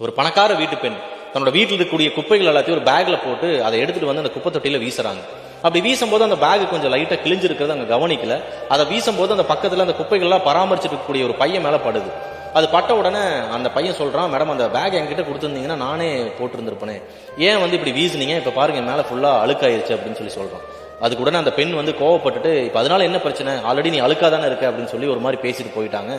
ஒரு பணக்கார வீட்டு பெண் தன்னோட வீட்டில் இருக்கக்கூடிய குப்பைகள் எல்லாத்தையும் ஒரு பேக்ல போட்டு அதை எடுத்துட்டு வந்து அந்த குப்பை தொட்டியில வீசுறாங்க. அப்படி வீசும்போது அந்த பேக் கொஞ்சம் லைட்டா கிழிஞ்சிருக்கிறது அங்க கவனிக்கல. அதை வீசும்போது அந்த பக்கத்துல அந்த குப்பைகள்லாம் பராமரிச்சுட்டு இருக்கக்கூடிய ஒரு பையன் மேல படுது. அது பட்ட உடனே அந்த பையன் சொல்றான், மேடம் அந்த பேக் என்கிட்ட கொடுத்துருந்தீங்கன்னா நானே போட்டிருந்திருப்பேனே, ஏன் இப்படி வீசுனீங்க, இப்ப பாருங்க மேல ஃபுல்லா அழுக்காயிருச்சு அப்படின்னு சொல்றான். அதுக்கு உடனே அந்த பெண் கோவப்பட்டுட்டு, இப்ப அதனால என்ன பிரச்சனை, ஆல்ரெடி நீ அழுக்காதானே இருக்க அப்படின்னு சொல்லி ஒரு மாதிரி பேசிட்டு போயிட்டாங்க.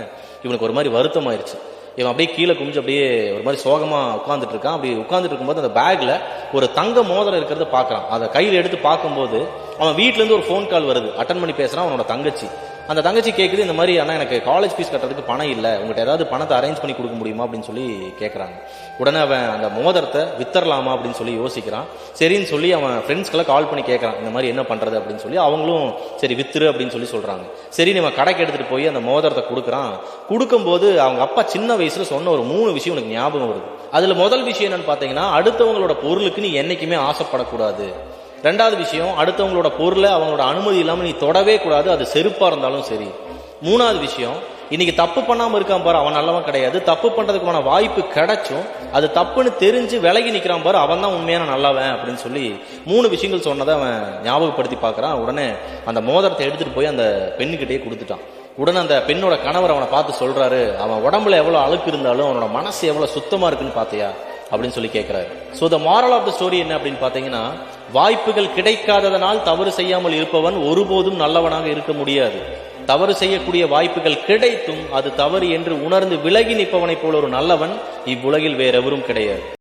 இவனுக்கு ஒரு மாதிரி வருத்தம் ஆயிருச்சு. இவன் அப்படியே கீழே குமிஞ்சு அப்படியே ஒரு மாதிரி சோகமா உட்கார்ந்துட்டு இருக்கான். அப்படி உட்கார்ந்துட்டு இருக்கும்போது அந்த பேக்ல ஒரு தங்க மோதிரம் இருக்கிறத பாக்குறான். அதை கையில எடுத்து பார்க்கும்போது அவன் வீட்டுல இருந்து ஒரு போன் கால் வருது. அட்டன் பண்ணி பேசுறான். அவனோட தங்கச்சி. அந்த தங்கச்சி கேக்குது, இந்த மாதிரி ஆனா எனக்கு காலேஜ் ஃபீஸ் கட்டுறதுக்கு பணம் இல்லை, உங்கள்கிட்ட ஏதாவது பணத்தை அரேஞ்ச் பண்ணி கொடுக்க முடியுமா அப்படின்னு சொல்லி கேட்கறாங்க. உடனே அவன் அந்த மோதிரத்தை வித்தரலாமா அப்படின்னு சொல்லி யோசிக்கிறான். சரின்னு சொல்லி அவன் ஃப்ரெண்ட்ஸ்க்கெல்லாம் கால் பண்ணி கேட்கறான், இந்த மாதிரி என்ன பண்றது அப்படின்னு சொல்லி. அவங்களும் சரி வித்துரு அப்படின்னு சொல்லி சொல்றாங்க. சரி நம்ம கடைக்கு எடுத்துட்டு போய் அந்த மோதிரத்தை கொடுக்குறான். கொடுக்கும்போது அவங்க அப்பா சின்ன வயசுல சொன்ன ஒரு 3 விஷயம் எனக்கு ஞாபகம் வருது. அதுல முதல் விஷயம் என்னன்னு பாத்தீங்கன்னா, அடுத்தவங்களோட பொருளுக்கு நீ என்னைக்குமே ஆசைப்படக்கூடாது. ரெண்டாவது விஷயம், அடுத்தவங்களோட பொருளை அவங்களோட அனுமதி இல்லாம நீ தொடவே கூடாது, அது செருப்பா இருந்தாலும் சரி. மூணாவது விஷயம், இன்னைக்கு தப்பு பண்ணாம இருக்கான் பாரு அவன் நல்லவன் கிடையாது, தப்பு பண்றதுக்கான வாய்ப்பு கிடைச்சும் அது தப்புன்னு தெரிஞ்சு விலகி நிக்கிறான் பாரு அவன் தான் உண்மையான நல்லவன் அப்படின்னு சொல்லி 3 விஷயங்கள் சொன்னதை அவன் ஞாபகப்படுத்தி பார்க்கறான். உடனே அந்த மோதிரத்தை எடுத்துட்டு போய் அந்த பெண்ணுகிட்டே கொடுத்துட்டான். உடனே அந்த பெண்ணோட கணவர் அவனை பார்த்து சொல்றாரு, அவன் உடம்புல எவ்வளவு அழுக்கு இருந்தாலும் அவனோட மனசு எவ்வளவு சுத்தமா இருக்குன்னு பாத்தியா அப்படின்னு சொல்லி கேட்கிறாரு. So the moral of the story என்ன அப்படின்னு பாத்தீங்கன்னா, வாய்ப்புகள் கிடைக்காததனால் தவறு செய்யாமல் இருப்பவன் ஒருபோதும் நல்லவனாக இருக்க முடியாது. தவறு செய்யக்கூடிய வாய்ப்புகள் கிடைத்தும் அது தவறு என்று உணர்ந்து விலகி நிற்பவனைப் போல ஒரு நல்லவன் இவ்வுலகில் வேறெவரும் கிடையாது.